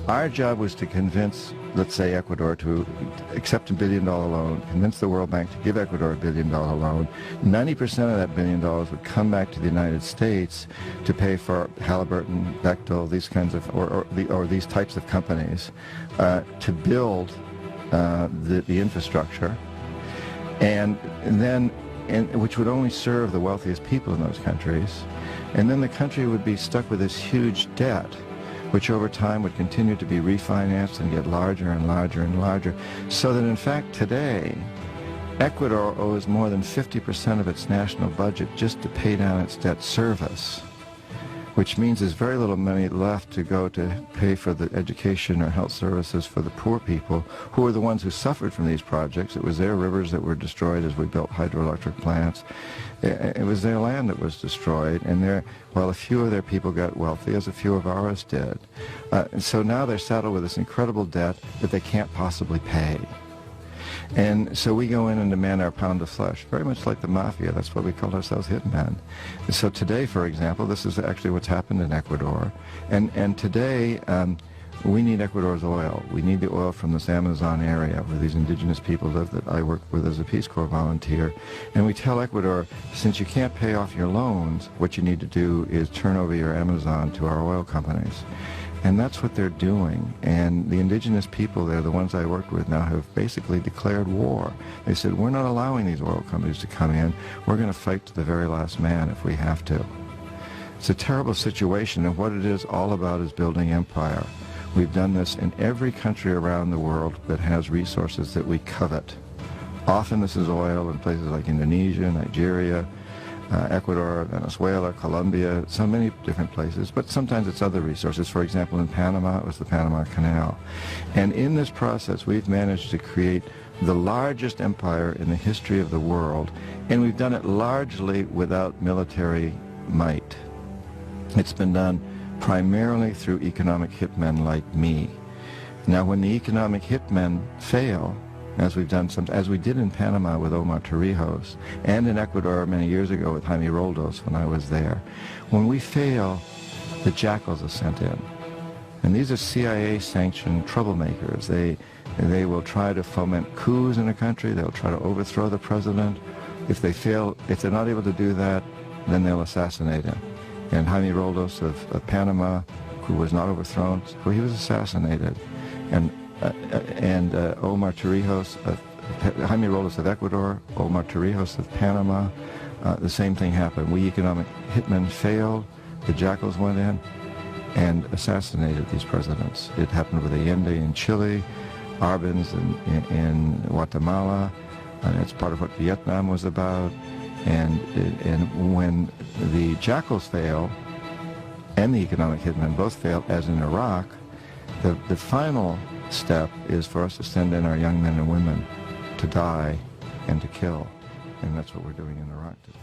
Our job was to convince, let's say, Ecuador to accept $1 billion loan, convince the World Bank to give Ecuador a $1 billion loan. 90% of that $1 billion would come back to the United States to pay for Halliburton, Bechtel, these kinds of, or these types of companies to build the infrastructure, and then, which would only serve the wealthiest people in those countries. And then the country would be stuck with this huge debt, which over time would continue to be refinanced and get larger and larger and larger, so that in fact today, Ecuador owes more than 50% of its national budget just to pay down its debt service, which means there's very little money left to go to pay for the education or health services for the poor people, who are the ones who suffered from these projects. It was their rivers that were destroyed as we built hydroelectric plants. It was their land that was destroyed, and while a few of their people got wealthy, as a few of ours did. And so now they're saddled with this incredible debt that they can't possibly pay. And so we go in and demand our pound of flesh, very much like the mafia. That's why we called ourselves hitmen. So today, for example, this is actually what's happened in Ecuador. And today, we need Ecuador's oil. We need the oil from this Amazon area where these indigenous people live that I work with as a Peace Corps volunteer. And we tell Ecuador, since you can't pay off your loans, what you need to do is turn over your Amazon to our oil companies. And that's what they're doing. And the indigenous people there, the ones I worked with now, have basically declared war. They said, we're not allowing these oil companies to come in. We're going to fight to the very last man if we have to. It's a terrible situation, and what it is all about is building empire. We've done this in every country around the world that has resources that we covet. Often this is oil in places like Indonesia, Nigeria, Ecuador, Venezuela, Colombia, so many different places, but sometimes it's other resources. For example, in Panama, it was the Panama Canal. And in this process, we've managed to create the largest empire in the history of the world, and we've done it largely without military might. It's been done primarily through economic hitmen like me. Now, when the economic hitmen fail, as we did in Panama with Omar Torrijos, and in Ecuador many years ago with Jaime Roldos when I was there, when we fail, the jackals are sent in. And these are CIA-sanctioned troublemakers. They will try to foment coups in a country. They'll try to overthrow the president. If they fail, if they're not able to do that, then they'll assassinate him. And Jaime Roldos of Panama, who was not overthrown, well, he was assassinated. And Omar Torrijos, Jaime Roldos of Ecuador, Omar Torrijos of Panama, the same thing happened. We economic hitmen failed, the jackals went in and assassinated these presidents. It happened with Allende in Chile, Arbenz in Guatemala, and it's part of what Vietnam was about. And when the jackals fail, and the economic hitmen both fail, as in Iraq, the final step is for us to send in our young men and women to die and to kill. And that's what we're doing in Iraq today.